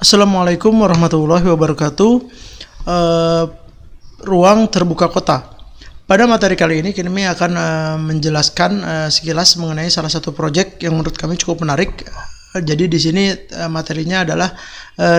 Assalamualaikum warahmatullahi wabarakatuh. Eh, Ruang terbuka kota. Pada materi kali ini kami akan menjelaskan sekilas mengenai salah satu proyek yang menurut kami cukup menarik. Jadi di sini materinya adalah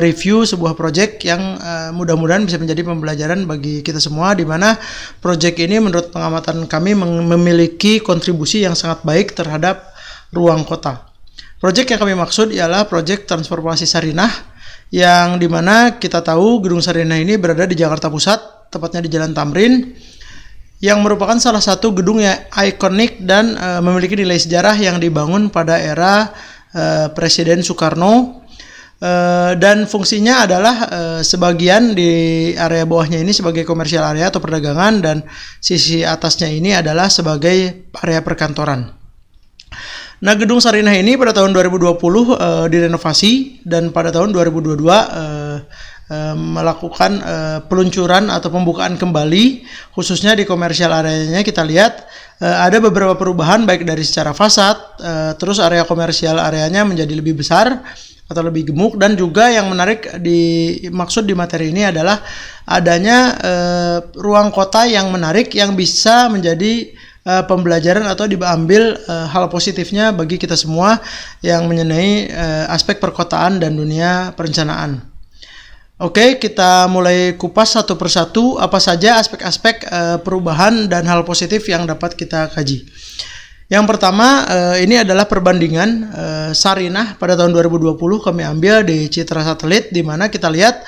review sebuah proyek yang mudah-mudahan bisa menjadi pembelajaran bagi kita semua, di mana proyek ini menurut pengamatan kami memiliki kontribusi yang sangat baik terhadap ruang kota. Proyek yang kami maksud ialah proyek transformasi Sarinah, yang dimana kita tahu gedung Sarinah ini berada di Jakarta Pusat, tepatnya di Jalan Tamrin, yang merupakan salah satu gedung yang ikonik dan memiliki nilai sejarah yang dibangun pada era Presiden Soekarno, dan fungsinya adalah sebagian di area bawahnya ini sebagai komersial area atau perdagangan, dan sisi atasnya ini adalah sebagai area perkantoran. Nah, gedung Sarinah ini pada tahun 2020 direnovasi, dan pada tahun 2022 melakukan peluncuran atau pembukaan kembali, khususnya di komersial areanya. Kita lihat ada beberapa perubahan baik dari secara fasad, terus area komersial areanya menjadi lebih besar atau lebih gemuk, dan juga yang menarik dimaksud di materi ini adalah adanya ruang kota yang menarik yang bisa menjadi pembelajaran atau diambil hal positifnya bagi kita semua yang mengenai aspek perkotaan dan dunia perencanaan. Oke, kita mulai kupas satu persatu apa saja aspek-aspek perubahan dan hal positif yang dapat kita kaji. Yang pertama, ini adalah perbandingan Sarinah pada tahun 2020 kami ambil di Citra Satelit, di mana kita lihat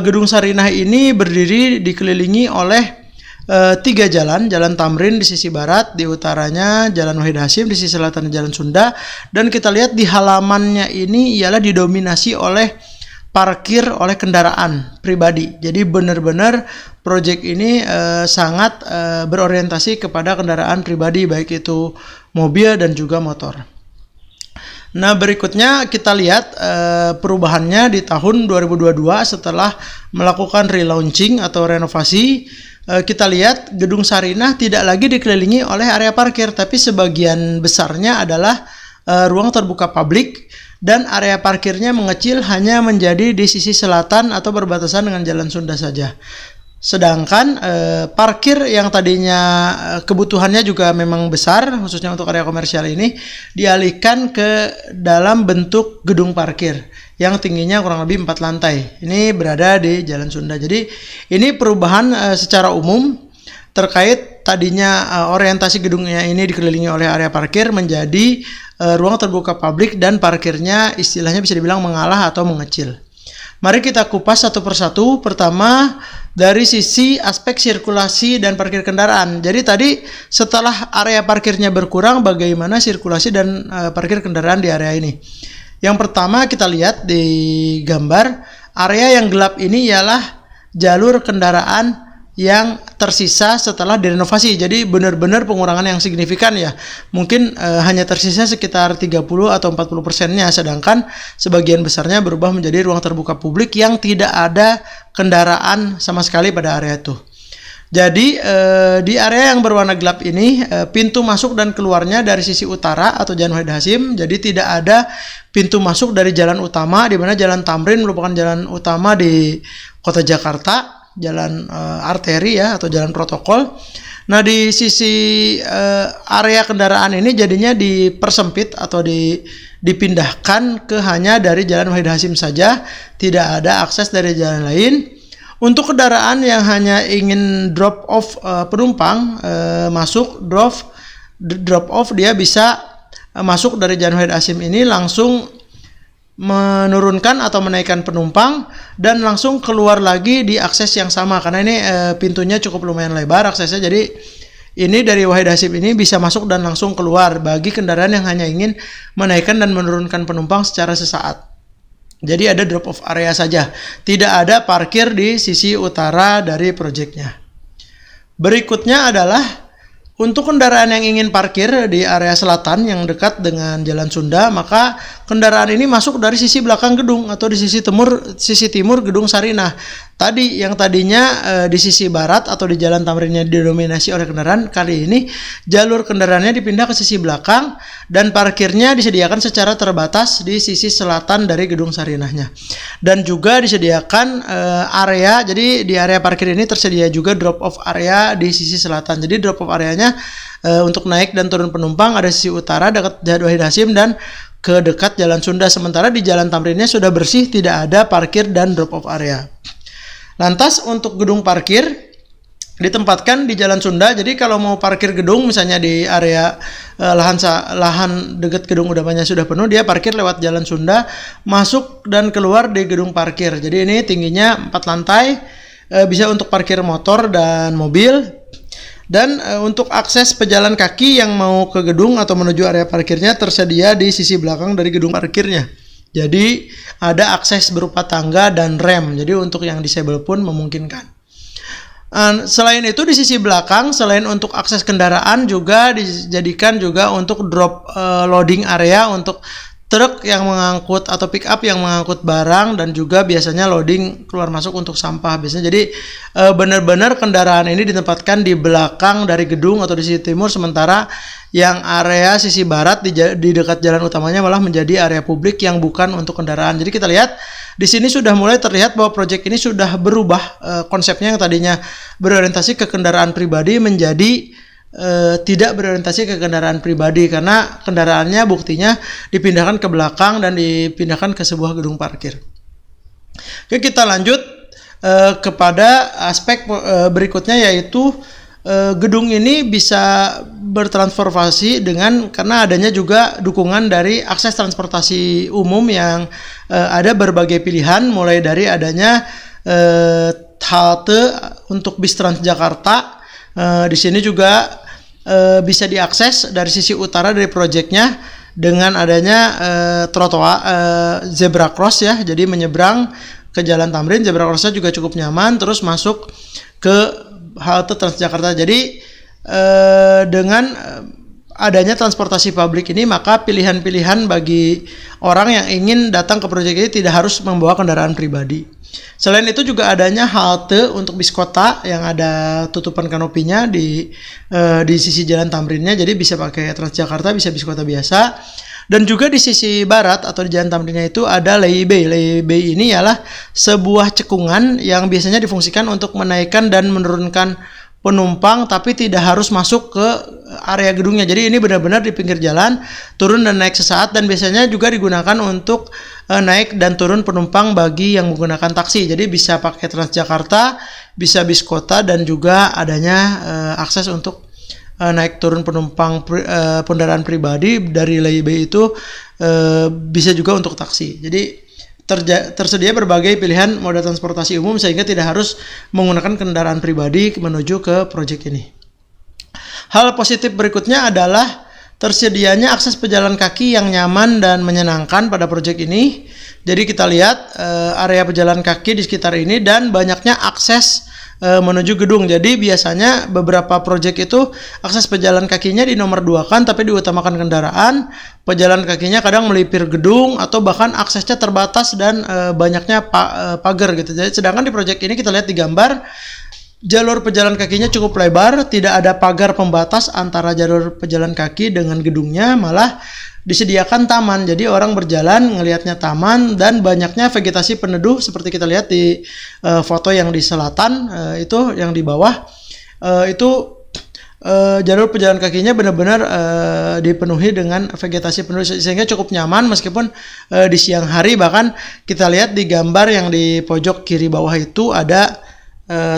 gedung Sarinah ini berdiri dikelilingi oleh 3 jalan Tamrin di sisi barat, di utaranya Jalan Wahid Hasyim, di sisi selatan Jalan Sunda, dan kita lihat di halamannya ini ialah didominasi oleh parkir oleh kendaraan pribadi. Jadi benar-benar proyek ini sangat berorientasi kepada kendaraan pribadi, baik itu mobil dan juga motor. Nah, berikutnya kita lihat perubahannya di tahun 2022 setelah melakukan relaunching atau renovasi. Kita lihat gedung Sarinah tidak lagi dikelilingi oleh area parkir, tapi sebagian besarnya adalah ruang terbuka publik, dan area parkirnya mengecil hanya menjadi di sisi selatan atau berbatasan dengan Jalan Sunda saja. Sedangkan parkir yang tadinya kebutuhannya juga memang besar, khususnya untuk area komersial ini, dialihkan ke dalam bentuk gedung parkir yang tingginya kurang lebih 4 lantai. Ini berada di Jalan Sunda. Jadi ini perubahan secara umum terkait tadinya orientasi gedungnya ini dikelilingi oleh area parkir menjadi ruang terbuka publik, dan parkirnya istilahnya bisa dibilang mengalah atau mengecil. Mari kita kupas satu persatu. Pertama, dari sisi aspek sirkulasi dan parkir kendaraan. Jadi tadi setelah area parkirnya berkurang, bagaimana sirkulasi dan parkir kendaraan di area ini? Yang pertama kita lihat di gambar, area yang gelap ini ialah jalur kendaraan yang tersisa setelah direnovasi. Jadi benar-benar pengurangan yang signifikan ya. Mungkin hanya tersisa sekitar 30 atau 40%-nya, sedangkan sebagian besarnya berubah menjadi ruang terbuka publik yang tidak ada kendaraan sama sekali pada area itu. Jadi di area yang berwarna gelap ini, pintu masuk dan keluarnya dari sisi utara atau Jalan Wahid Hasyim. Jadi tidak ada pintu masuk dari jalan utama, di mana Jalan Tamrin merupakan jalan utama di Kota Jakarta, jalan arteri ya atau jalan protokol. Nah, di sisi area kendaraan ini jadinya dipersempit atau dipindahkan ke hanya dari Jalan Wahid Hasyim saja, tidak ada akses dari jalan lain. Untuk kendaraan yang hanya ingin drop off penumpang, masuk drop off, dia bisa masuk dari Jalan Wahid Hasyim ini langsung menurunkan atau menaikkan penumpang dan langsung keluar lagi di akses yang sama, karena ini pintunya cukup lumayan lebar aksesnya. Jadi ini dari Wahid Hasyim ini bisa masuk dan langsung keluar bagi kendaraan yang hanya ingin menaikkan dan menurunkan penumpang secara sesaat. Jadi ada drop off area saja, tidak ada parkir di sisi utara dari proyeknya. Berikutnya adalah untuk kendaraan yang ingin parkir di area selatan yang dekat dengan Jalan Sunda, maka kendaraan ini masuk dari sisi belakang gedung atau di sisi timur gedung Sarinah. Tadi yang tadinya di sisi barat atau di Jalan Tamrinnya didominasi oleh kendaraan, kali ini jalur kendaraannya dipindah ke sisi belakang dan parkirnya disediakan secara terbatas di sisi selatan dari gedung Sarinahnya. Dan juga disediakan area, jadi di area parkir ini tersedia juga drop off area di sisi selatan. Jadi drop off areanya untuk naik dan turun penumpang ada sisi utara dekat Jahad Wahid Hasyim dan ke dekat Jalan Sunda. Sementara di Jalan Tamrinnya sudah bersih, tidak ada parkir dan drop off area. Lantas untuk gedung parkir ditempatkan di Jalan Sunda. Jadi kalau mau parkir gedung misalnya di area lahan dekat gedung utamanya sudah penuh, dia parkir lewat Jalan Sunda, masuk dan keluar di gedung parkir. Jadi ini tingginya 4 lantai, bisa untuk parkir motor dan mobil. Dan untuk akses pejalan kaki yang mau ke gedung atau menuju area parkirnya tersedia di sisi belakang dari gedung parkirnya. Jadi ada akses berupa tangga dan rem. Jadi untuk yang disable pun memungkinkan. Selain itu di sisi belakang, selain untuk akses kendaraan juga dijadikan juga untuk drop loading area untuk truk yang mengangkut atau pick up yang mengangkut barang, dan juga biasanya loading keluar masuk untuk sampah biasanya. Jadi benar-benar kendaraan ini ditempatkan di belakang dari gedung atau di sisi timur, sementara yang area sisi barat di dekat jalan utamanya malah menjadi area publik yang bukan untuk kendaraan. Jadi kita lihat di sini sudah mulai terlihat bahwa proyek ini sudah berubah konsepnya, yang tadinya berorientasi ke kendaraan pribadi menjadi tidak berorientasi ke kendaraan pribadi, karena kendaraannya buktinya dipindahkan ke belakang dan dipindahkan ke sebuah gedung parkir. Oke, kita lanjut kepada aspek berikutnya, yaitu gedung ini bisa bertransformasi karena adanya juga dukungan dari akses transportasi umum yang ada berbagai pilihan, mulai dari adanya halte untuk bis Transjakarta. Di sini juga bisa diakses dari sisi utara dari proyeknya dengan adanya trotoar zebra cross ya. Jadi menyeberang ke Jalan Tamrin, zebra crossnya juga cukup nyaman, terus masuk ke halte Transjakarta. Jadi dengan adanya transportasi publik ini, maka pilihan-pilihan bagi orang yang ingin datang ke proyek ini tidak harus membawa kendaraan pribadi. Selain itu juga adanya halte untuk bis kota yang ada tutupan kanopinya di sisi Jalan Tamrinnya, jadi bisa pakai Transjakarta, bisa bis kota biasa. Dan juga di sisi barat atau di Jalan Tamrinnya itu ada Leibei. Leibei ini ialah sebuah cekungan yang biasanya difungsikan untuk menaikkan dan menurunkan penumpang, tapi tidak harus masuk ke area gedungnya. Jadi ini benar-benar di pinggir jalan, turun dan naik sesaat, dan biasanya juga digunakan untuk naik dan turun penumpang bagi yang menggunakan taksi. Jadi bisa pakai Transjakarta, bisa bis kota, dan juga adanya akses untuk naik turun penumpang kendaraan pribadi dari Leibei itu bisa juga untuk taksi. Jadi tersedia berbagai pilihan moda transportasi umum sehingga tidak harus menggunakan kendaraan pribadi menuju ke proyek ini. Hal positif berikutnya adalah tersedianya akses pejalan kaki yang nyaman dan menyenangkan pada proyek ini. Jadi kita lihat area pejalan kaki di sekitar ini dan banyaknya akses menuju gedung. Jadi biasanya beberapa proyek itu akses pejalan kakinya di nomor 2 kan, tapi diutamakan kendaraan. Pejalan kakinya kadang melipir gedung atau bahkan aksesnya terbatas dan banyaknya pagar gitu. Jadi sedangkan di proyek ini kita lihat di gambar, jalur pejalan kakinya cukup lebar, tidak ada pagar pembatas antara jalur pejalan kaki dengan gedungnya, malah disediakan taman. Jadi orang berjalan ngelihatnya taman, dan banyaknya vegetasi peneduh seperti kita lihat di foto yang di selatan, itu yang di bawah itu jalur pejalan kakinya benar-benar dipenuhi dengan vegetasi peneduh sehingga cukup nyaman meskipun di siang hari. Bahkan kita lihat di gambar yang di pojok kiri bawah itu ada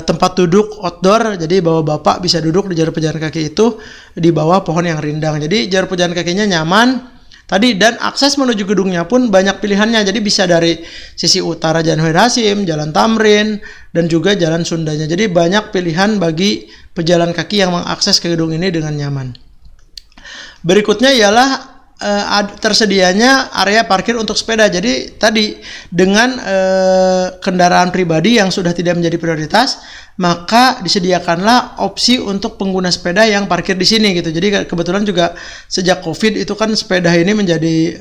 tempat duduk outdoor, jadi bapak-bapak bisa duduk di jalur pejalan kaki itu di bawah pohon yang rindang. Jadi jalur pejalan kakinya nyaman tadi, dan akses menuju gedungnya pun banyak pilihannya. Jadi bisa dari sisi utara Jalan Wahid Hasyim, Jalan Tamrin, dan juga Jalan Sundanya. Jadi banyak pilihan bagi pejalan kaki yang mengakses ke gedung ini dengan nyaman. Berikutnya ialah tersedianya area parkir untuk sepeda. Jadi tadi dengan kendaraan pribadi yang sudah tidak menjadi prioritas, maka disediakanlah opsi untuk pengguna sepeda yang parkir di sini gitu. Jadi kebetulan juga sejak Covid itu kan sepeda ini menjadi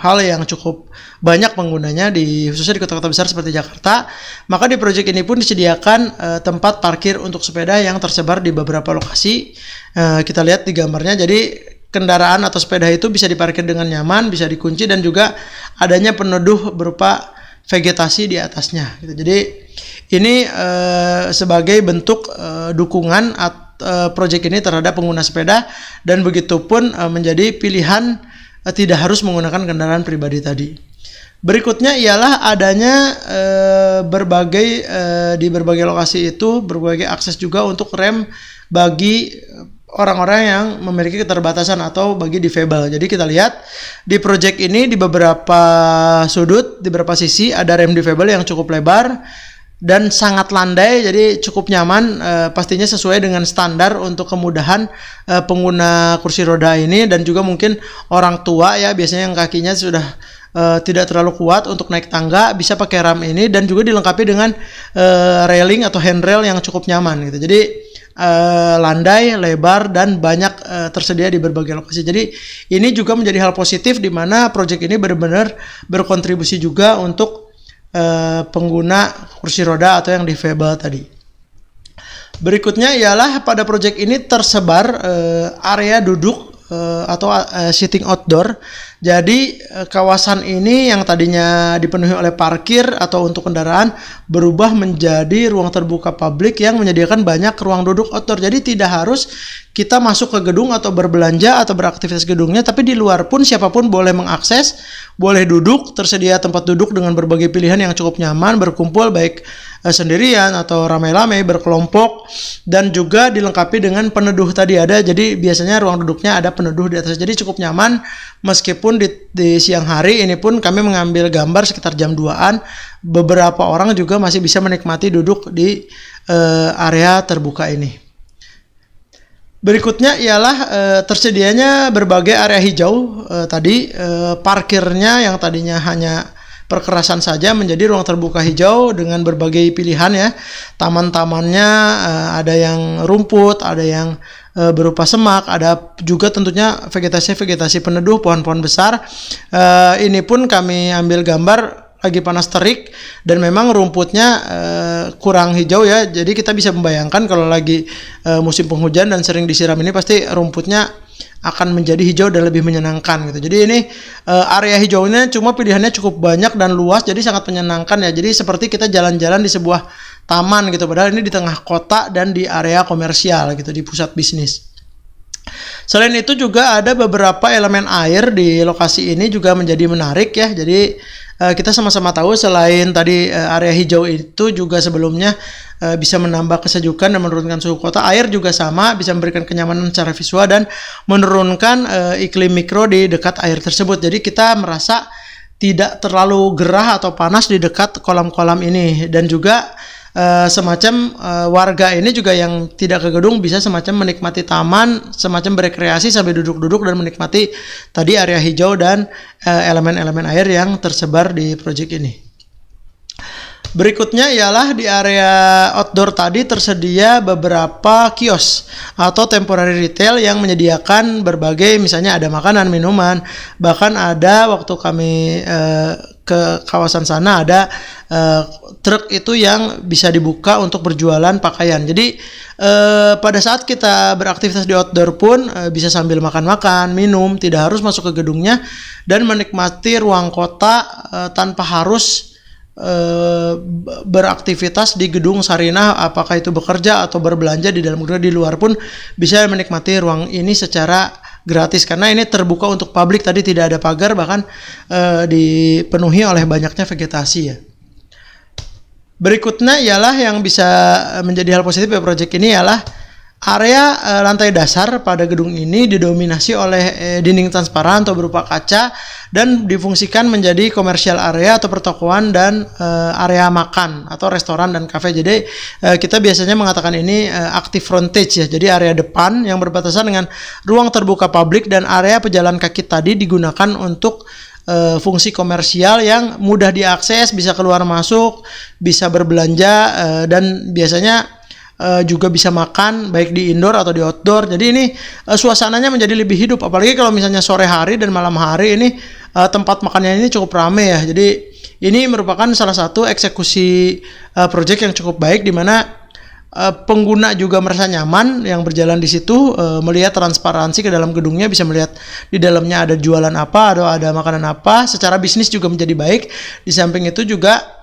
hal yang cukup banyak penggunanya khususnya di kota-kota besar seperti Jakarta. Maka di proyek ini pun disediakan tempat parkir untuk sepeda yang tersebar di beberapa lokasi. Kita lihat di gambarnya. Jadi kendaraan atau sepeda itu bisa diparkir dengan nyaman, bisa dikunci, dan juga adanya peneduh berupa vegetasi di atasnya gitu. Jadi ini sebagai bentuk dukungan proyek ini terhadap pengguna sepeda, dan begitupun menjadi pilihan tidak harus menggunakan kendaraan pribadi tadi. Berikutnya ialah adanya di berbagai lokasi itu berbagai akses juga untuk rem bagi orang-orang yang memiliki keterbatasan atau bagi difabel. Jadi kita lihat di project ini di beberapa sudut, di beberapa sisi ada rem difabel yang cukup lebar dan sangat landai, jadi cukup nyaman, pastinya sesuai dengan standar untuk kemudahan pengguna kursi roda ini, dan juga mungkin orang tua ya biasanya yang kakinya sudah tidak terlalu kuat untuk naik tangga bisa pakai rem ini, dan juga dilengkapi dengan railing atau handrail yang cukup nyaman gitu. Jadi landai, lebar, dan banyak tersedia di berbagai lokasi. Jadi ini juga menjadi hal positif di mana proyek ini benar-benar berkontribusi juga untuk pengguna kursi roda atau yang difabel tadi. Berikutnya ialah pada proyek ini tersebar area duduk atau sitting outdoor. Jadi kawasan ini yang tadinya dipenuhi oleh parkir atau untuk kendaraan berubah menjadi ruang terbuka publik yang menyediakan banyak ruang duduk outdoor. Jadi tidak harus kita masuk ke gedung atau berbelanja atau beraktivitas gedungnya, tapi di luar pun siapapun boleh mengakses, boleh duduk, tersedia tempat duduk dengan berbagai pilihan yang cukup nyaman, berkumpul baik sendirian atau ramai-ramai, berkelompok, dan juga dilengkapi dengan peneduh tadi ada. Jadi biasanya ruang duduknya ada peneduh di atas, jadi cukup nyaman. Meskipun di siang hari ini pun kami mengambil gambar sekitar jam 2-an, beberapa orang juga masih bisa menikmati duduk di area terbuka ini. Berikutnya ialah tersedianya berbagai area hijau tadi, parkirnya yang tadinya hanya perkerasan saja menjadi ruang terbuka hijau dengan berbagai pilihan ya. Taman-tamannya ada yang rumput, ada yang berupa semak, ada juga tentunya vegetasi peneduh, pohon-pohon besar. Ini pun kami ambil gambar lagi panas terik dan memang rumputnya kurang hijau ya. Jadi kita bisa membayangkan kalau lagi musim penghujan dan sering disiram ini pasti rumputnya akan menjadi hijau dan lebih menyenangkan gitu. Jadi ini area hijaunya cuma pilihannya cukup banyak dan luas, jadi sangat menyenangkan ya. Jadi seperti kita jalan-jalan di sebuah taman gitu, padahal ini di tengah kota dan di area komersial gitu, di pusat bisnis. Selain itu juga ada beberapa elemen air di lokasi ini juga menjadi menarik ya. Jadi kita sama-sama tahu selain tadi area hijau itu juga sebelumnya bisa menambah kesejukan dan menurunkan suhu kota, air juga sama bisa memberikan kenyamanan secara visual dan menurunkan iklim mikro di dekat air tersebut. Jadi kita merasa tidak terlalu gerah atau panas di dekat kolam-kolam ini, dan juga semacam warga ini juga yang tidak ke gedung bisa semacam menikmati taman, semacam berekreasi sambil duduk-duduk dan menikmati tadi area hijau dan elemen-elemen air yang tersebar di proyek ini. Berikutnya ialah di area outdoor tadi tersedia beberapa kios atau temporary retail yang menyediakan berbagai, misalnya ada makanan, minuman, bahkan ada waktu kami ke kawasan sana ada truk itu yang bisa dibuka untuk berjualan pakaian. Jadi pada saat kita beraktivitas di outdoor pun bisa sambil makan-makan, minum, tidak harus masuk ke gedungnya dan menikmati ruang kota tanpa harus beraktivitas di gedung Sarinah, apakah itu bekerja atau berbelanja di dalam gedung. Di luar pun bisa menikmati ruang ini secara gratis karena ini terbuka untuk publik, tadi tidak ada pagar, bahkan dipenuhi oleh banyaknya vegetasi ya. Berikutnya ialah yang bisa menjadi hal positif dari proyek ini ialah area lantai dasar pada gedung ini didominasi oleh dinding transparan atau berupa kaca dan difungsikan menjadi komersial area atau pertokoan dan area makan atau restoran dan kafe. Jadi kita biasanya mengatakan ini active frontage ya. Jadi area depan yang berbatasan dengan ruang terbuka publik dan area pejalan kaki tadi digunakan untuk fungsi komersial yang mudah diakses, bisa keluar masuk, bisa berbelanja dan biasanya juga bisa makan baik di indoor atau di outdoor. Jadi ini suasananya menjadi lebih hidup, apalagi kalau misalnya sore hari dan malam hari ini tempat makannya ini cukup ramai ya. Jadi ini merupakan salah satu eksekusi proyek yang cukup baik di mana pengguna juga merasa nyaman yang berjalan di situ, melihat transparansi ke dalam gedungnya, bisa melihat di dalamnya ada jualan apa atau ada makanan apa. Secara bisnis juga menjadi baik. Di samping itu juga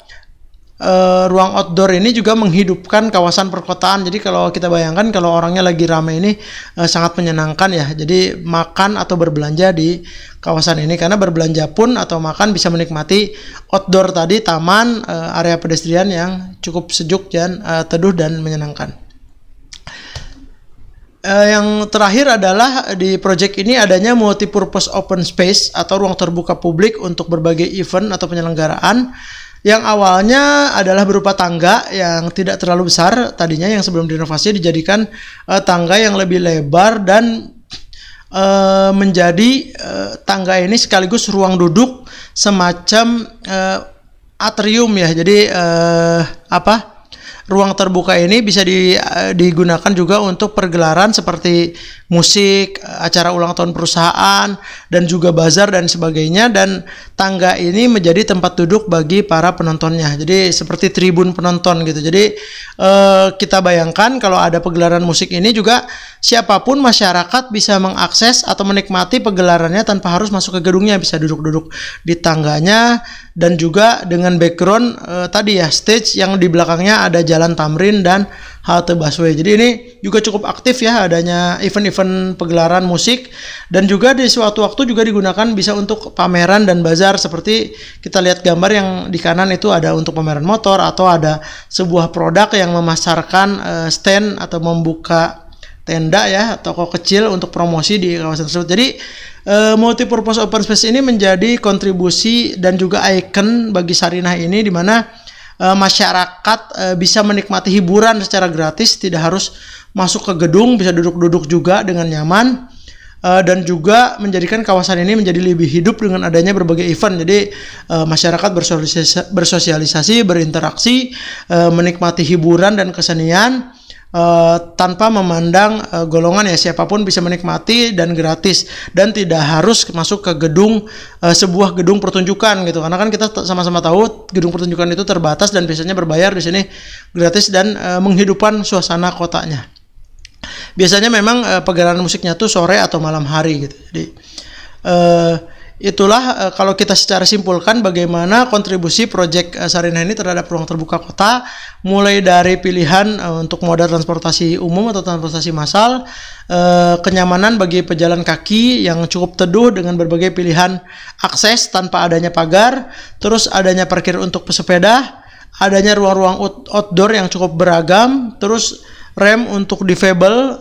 ruang outdoor ini juga menghidupkan kawasan perkotaan. Jadi kalau kita bayangkan kalau orangnya lagi ramai ini sangat menyenangkan ya. Jadi makan atau berbelanja di kawasan ini, karena berbelanja pun atau makan bisa menikmati outdoor tadi, taman, area pedestrian yang cukup sejuk dan teduh dan menyenangkan. Yang terakhir adalah di project ini adanya multipurpose open space atau ruang terbuka publik untuk berbagai event atau penyelenggaraan, yang awalnya adalah berupa tangga yang tidak terlalu besar tadinya, yang sebelum direnovasi dijadikan tangga yang lebih lebar dan menjadi tangga ini sekaligus ruang duduk semacam atrium ya. Jadi ruang terbuka ini bisa digunakan juga untuk pergelaran seperti musik, acara ulang tahun perusahaan, dan juga bazar dan sebagainya. Dan tangga ini menjadi tempat duduk bagi para penontonnya. Jadi seperti tribun penonton gitu. Jadi kita bayangkan kalau ada pegelaran musik ini juga siapapun masyarakat bisa mengakses atau menikmati pegelarannya tanpa harus masuk ke gedungnya, bisa duduk-duduk di tangganya. Dan juga dengan background tadi ya, stage yang di belakangnya ada Jalan Tamrin dan halte busway. Jadi ini juga cukup aktif ya, adanya event-event pegelaran musik, dan juga di suatu waktu juga digunakan bisa untuk pameran dan bazar. Seperti kita lihat gambar yang di kanan itu ada untuk pameran motor, atau ada sebuah produk yang memasarkan stand atau membuka tenda ya, toko kecil untuk promosi di kawasan tersebut. Jadi multipurpose open space ini menjadi kontribusi dan juga ikon bagi Sarinah ini, di mana masyarakat bisa menikmati hiburan secara gratis, tidak harus masuk ke gedung, bisa duduk-duduk juga dengan nyaman, dan juga menjadikan kawasan ini menjadi lebih hidup dengan adanya berbagai event. Jadi masyarakat bersosialisasi, berinteraksi, menikmati hiburan dan kesenian tanpa memandang golongan ya, siapapun bisa menikmati dan gratis, dan tidak harus masuk ke gedung, sebuah gedung pertunjukan gitu, karena kan kita sama-sama tahu gedung pertunjukan itu terbatas dan biasanya berbayar. Di sini gratis dan menghidupkan suasana kotanya. Biasanya memang pegelaran musiknya tuh sore atau malam hari gitu. Jadi itulah kalau kita secara simpulkan bagaimana kontribusi proyek Sarinah ini terhadap ruang terbuka kota, mulai dari pilihan untuk moda transportasi umum atau transportasi massal, kenyamanan bagi pejalan kaki yang cukup teduh dengan berbagai pilihan akses tanpa adanya pagar, terus adanya parkir untuk pesepeda, adanya ruang-ruang outdoor yang cukup beragam, terus rem untuk difabel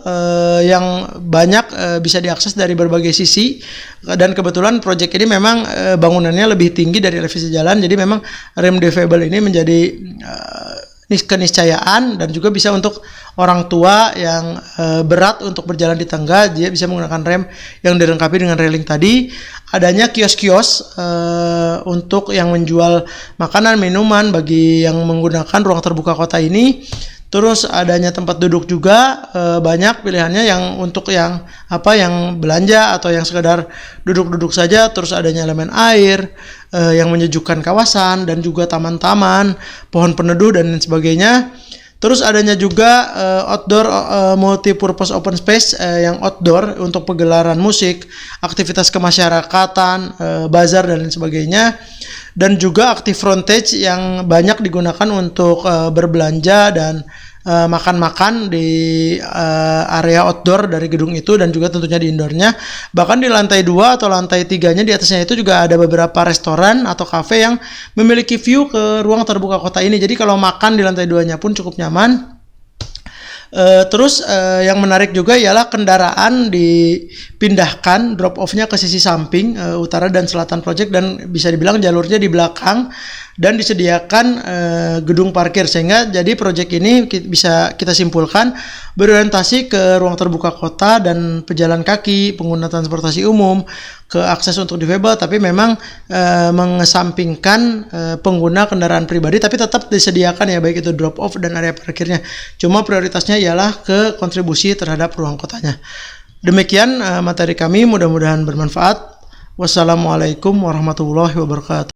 yang banyak bisa diakses dari berbagai sisi. Dan kebetulan proyek ini memang bangunannya lebih tinggi dari elevasi jalan, jadi memang rem difabel ini menjadi keniscayaan, dan juga bisa untuk orang tua yang berat untuk berjalan di tangga, dia bisa menggunakan rem yang dilengkapi dengan railing tadi. Adanya kios-kios untuk yang menjual makanan, minuman bagi yang menggunakan ruang terbuka kota ini. Terus adanya tempat duduk juga, banyak pilihannya yang untuk yang belanja atau yang sekedar duduk-duduk saja. Terus adanya elemen air yang menyejukkan kawasan, dan juga taman-taman, pohon peneduh dan sebagainya. Terus adanya juga outdoor multipurpose open space yang outdoor untuk pegelaran musik, aktivitas kemasyarakatan, bazar dan lain sebagainya. Dan juga active frontage yang banyak digunakan untuk berbelanja dan makan-makan di area outdoor dari gedung itu, dan juga tentunya di indoornya. Bahkan di lantai 2 atau lantai 3-nya di atasnya itu juga ada beberapa restoran atau kafe yang memiliki view ke ruang terbuka kota ini. Jadi kalau makan di lantai 2-nya pun cukup nyaman. Terus yang menarik juga ialah kendaraan dipindahkan drop off-nya ke sisi samping utara dan selatan proyek, dan bisa dibilang jalurnya di belakang, dan disediakan gedung parkir, sehingga jadi proyek ini bisa kita simpulkan berorientasi ke ruang terbuka kota dan pejalan kaki, pengguna transportasi umum, ke akses untuk difabel, tapi memang mengesampingkan pengguna kendaraan pribadi, tapi tetap disediakan ya, baik itu drop off dan area parkirnya. Cuma prioritasnya ialah ke kontribusi terhadap ruang kotanya. Demikian materi kami, mudah-mudahan bermanfaat. Wassalamualaikum warahmatullahi wabarakatuh.